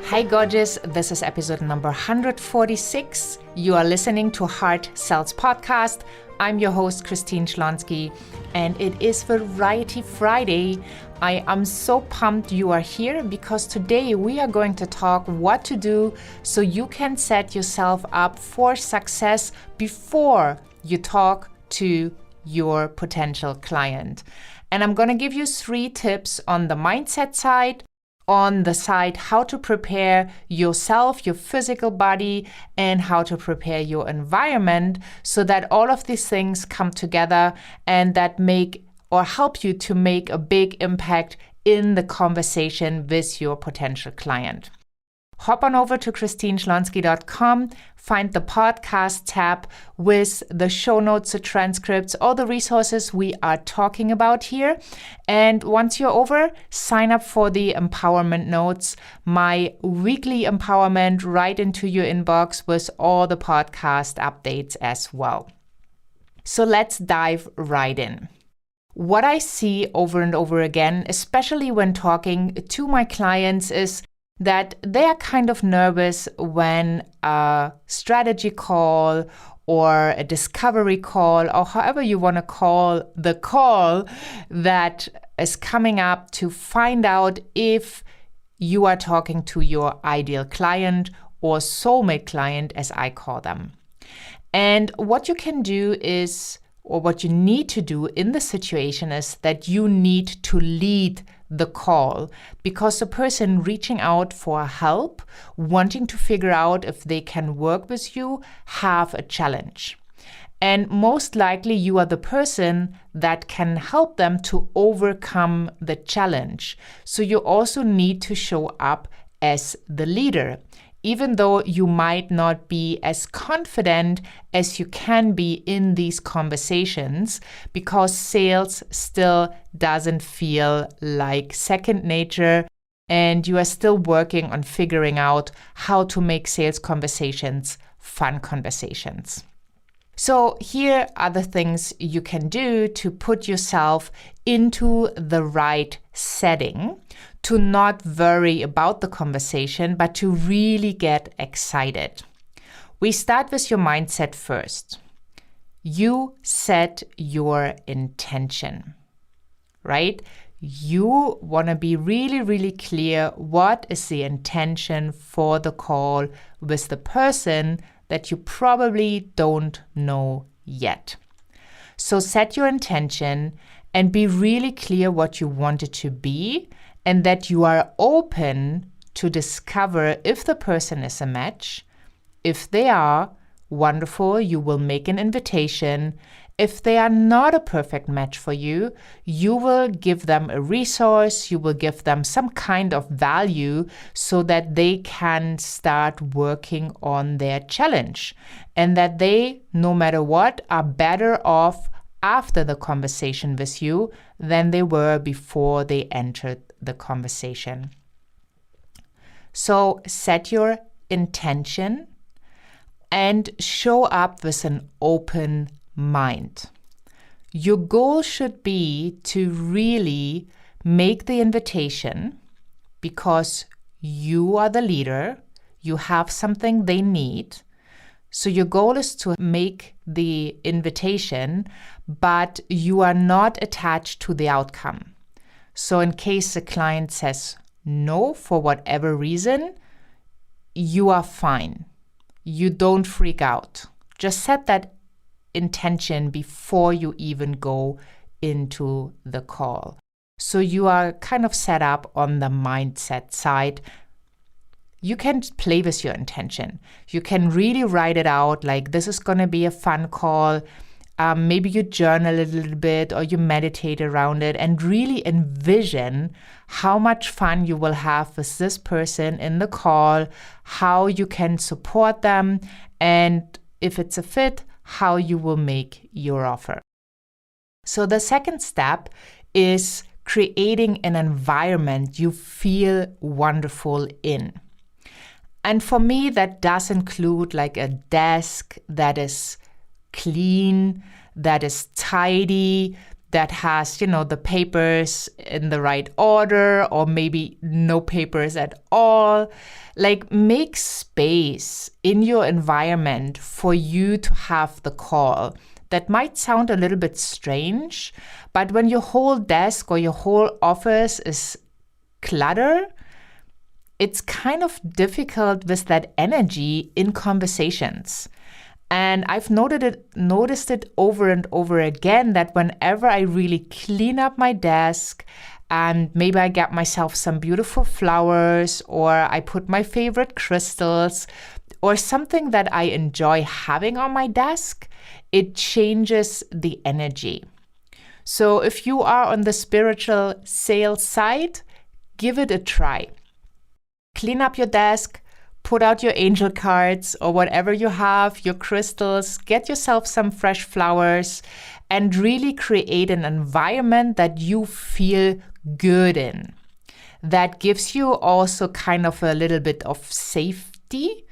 Hi gorgeous, this is episode number 146. You are listening to Heart Sells Podcast. I'm your host, Christine Schlonsky, and it is Variety Friday. I am so pumped you are here because today we are going to talk what to do so you can set yourself up for success before you talk to your potential client. And I'm going to give you 3 tips on the mindset side, on the side how to prepare yourself, your physical body, and how to prepare your environment so that all of these things come together and that make or help you to make a big impact in the conversation with your potential client. Hop on over to christineschlonsky.com, find the podcast tab with the show notes, the transcripts, all the resources we are talking about here. And once you're over, sign up for the empowerment notes, my weekly empowerment right into your inbox with all the podcast updates as well. So let's dive right in. What I see over and over again, especially when talking to my clients, is that they are kind of nervous when a strategy call or a discovery call, or however you want to call the call that is coming up to find out if you are talking to your ideal client or soulmate client, as I call them. And what you can do is, or what you need to do in the situation is that you need to lead the call, because the person reaching out for help, wanting to figure out if they can work with you, have a challenge. And most likely you are the person that can help them to overcome the challenge. So you also need to show up as the leader, even though you might not be as confident as you can be in these conversations, because sales still doesn't feel like second nature, and you are still working on figuring out how to make sales conversations fun conversations. So here are the things you can do to put yourself into the right setting, to not worry about the conversation, but to really get excited. We start with your mindset first. You set your intention, right? You want to be really, really clear what is the intention for the call with the person that you probably don't know yet. So set your intention and be really clear what you want it to be, and that you are open to discover if the person is a match. If they are, wonderful, you will make an invitation. If they are not a perfect match for you, you will give them a resource, you will give them some kind of value so that they can start working on their challenge, and that they, no matter what, are better off after the conversation with you than they were before they entered the conversation. So set your intention and show up with an open mind. Your goal should be to really make the invitation because you are the leader, you have something they need. So your goal is to make the invitation, but you are not attached to the outcome. So in case the client says no for whatever reason, you are fine. You don't freak out. Just set that intention before you even go into the call. So you are kind of set up on the mindset side. You can play with your intention. You can really write it out like this is going to be a fun call. Maybe you journal a little bit or you meditate around it and really envision how much fun you will have with this person in the call, how you can support them, and if it's a fit, how you will make your offer. So the second step is creating an environment you feel wonderful in. And for me, that does include like a desk that is clean, that is tidy, that has, the papers in the right order, or maybe no papers at all. Like, make space in your environment for you to have the call. That might sound a little bit strange, but when your whole desk or your whole office is clutter, it's kind of difficult with that energy in conversations. And I've noticed it over and over again that whenever I really clean up my desk and maybe I get myself some beautiful flowers, or I put my favorite crystals or something that I enjoy having on my desk, it changes the energy. So if you are on the spiritual sales side, give it a try. Clean up your desk, put out your angel cards or whatever you have, your crystals, get yourself some fresh flowers, and really create an environment that you feel good in. That gives you also kind of a little bit of safety,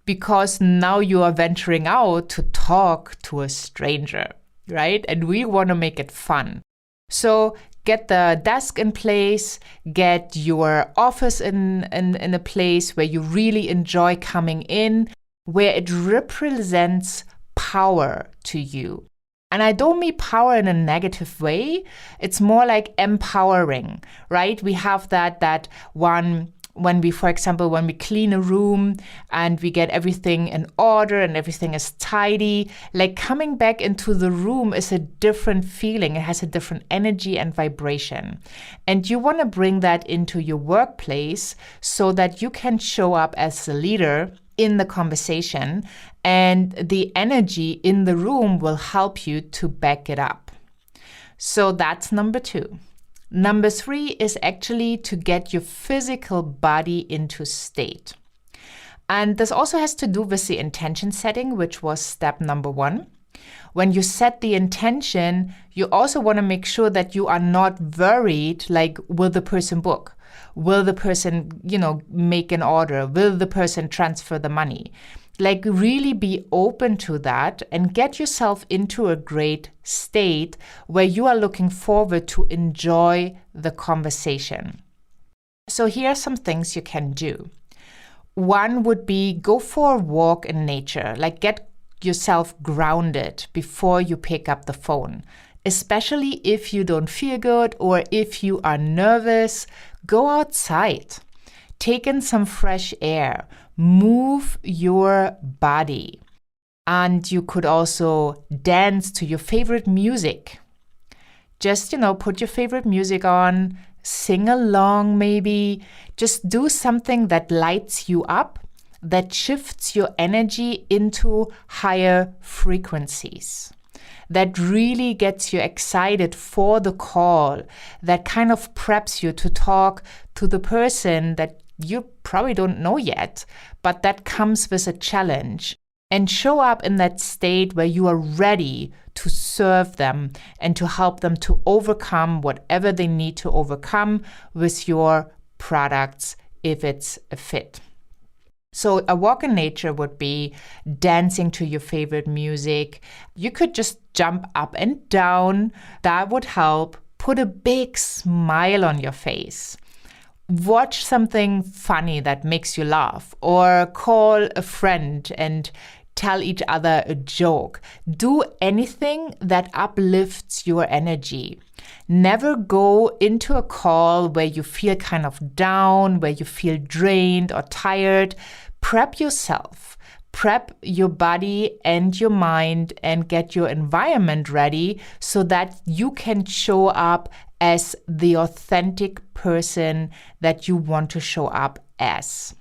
because now you are venturing out to talk to a stranger, right? And we want to make it fun. So get the desk in place, get your office in a place where you really enjoy coming in, where it represents power to you. And I don't mean power in a negative way. It's more like empowering, right? We have that one when we clean a room and we get everything in order and everything is tidy, like coming back into the room is a different feeling. It has a different energy and vibration. And you want to bring that into your workplace so that you can show up as a leader in the conversation, and the energy in the room will help you to back it up. So that's number 2. Number 3 is actually to get your physical body into state. And this also has to do with the intention setting, which was step number 1. When you set the intention, you also want to make sure that you are not worried, like, will the person book? Will the person, make an order? Will the person transfer the money? Like, really be open to that and get yourself into a great state where you are looking forward to enjoy the conversation. So here are some things you can do. One would be go for a walk in nature, like get yourself grounded before you pick up the phone. Especially if you don't feel good or if you are nervous, go outside. Take in some fresh air. Move your body. And you could also dance to your favorite music. Just, put your favorite music on, sing along maybe. Just do something that lights you up, that shifts your energy into higher frequencies. That really gets you excited for the call, that kind of preps you to talk to the person that you probably don't know yet, but that comes with a challenge. And show up in that state where you are ready to serve them and to help them to overcome whatever they need to overcome with your products if it's a fit. So a walk in nature would be dancing to your favorite music. You could just jump up and down. That would help. Put a big smile on your face. Watch something funny that makes you laugh, or call a friend and tell each other a joke. Do anything that uplifts your energy. Never go into a call where you feel kind of down, where you feel drained or tired. Prep yourself. Prep your body and your mind and get your environment ready so that you can show up as the authentic person that you want to show up as.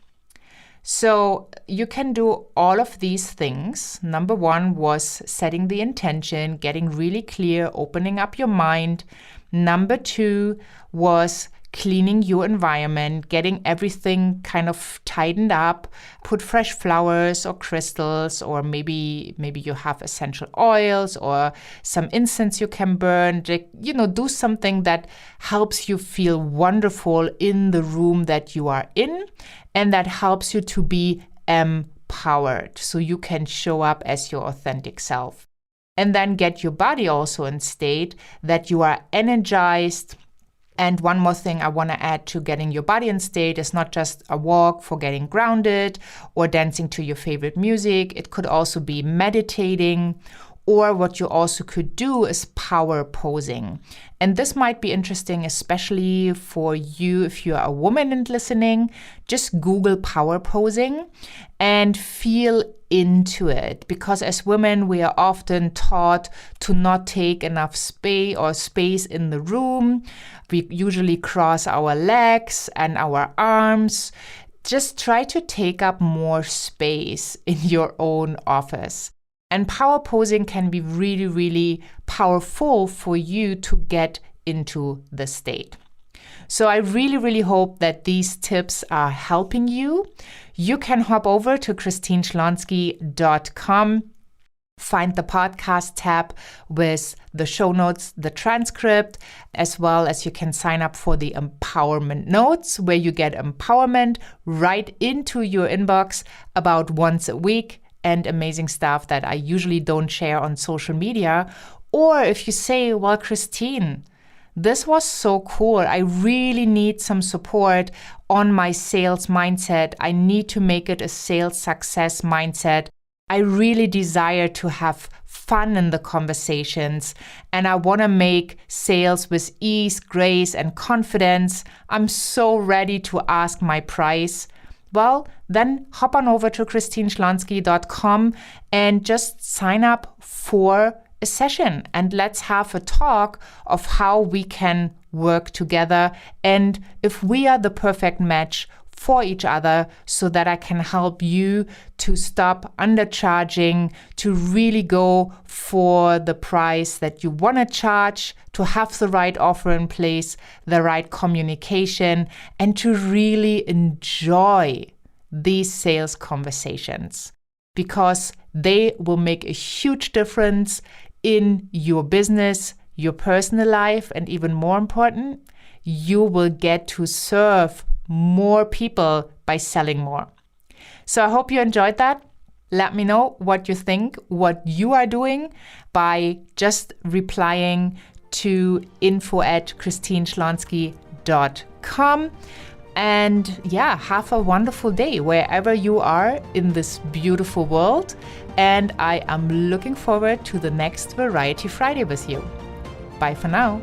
So you can do all of these things. Number 1 was setting the intention, getting really clear, opening up your mind. Number 2 was cleaning your environment, getting everything kind of tightened up, put fresh flowers or crystals, or maybe you have essential oils or some incense you can burn. Do something that helps you feel wonderful in the room that you are in, and that helps you to be empowered so you can show up as your authentic self. and then get your body also in state that you are energized. And one more thing I want to add to getting your body in state is not just a walk for getting grounded or dancing to your favorite music. It could also be meditating, or what you also could do is power posing. And this might be interesting, especially for you if you're a woman and listening. Just Google power posing and feel into it, because as women we are often taught to not take enough space in the room. We usually cross our legs and our arms. Just try to take up more space in your own office. And power posing can be really, really powerful for you to get into the state. So I really, really hope that these tips are helping you. You can hop over to christineschlonski.com, find the podcast tab with the show notes, the transcript, as well as you can sign up for the empowerment notes, where you get empowerment right into your inbox about once a week, and amazing stuff that I usually don't share on social media. Or if you say, well, Christine, this was so cool. I really need some support on my sales mindset. I need to make it a sales success mindset. I really desire to have fun in the conversations, and I want to make sales with ease, grace, and confidence. I'm so ready to ask my price. Well, then hop on over to christineschlonski.com and just sign up for a session, and let's have a talk of how we can work together and if we are the perfect match for each other, so that I can help you to stop undercharging, to really go for the price that you want to charge, to have the right offer in place, the right communication, and to really enjoy these sales conversations, because they will make a huge difference in your business, your personal life, and even more important, you will get to serve more people by selling more. So I hope you enjoyed that. Let me know what you think, what you are doing by just replying to info@christineschlonski.com. And yeah, have a wonderful day wherever you are in this beautiful world. And I am looking forward to the next Variety Friday with you. Bye for now.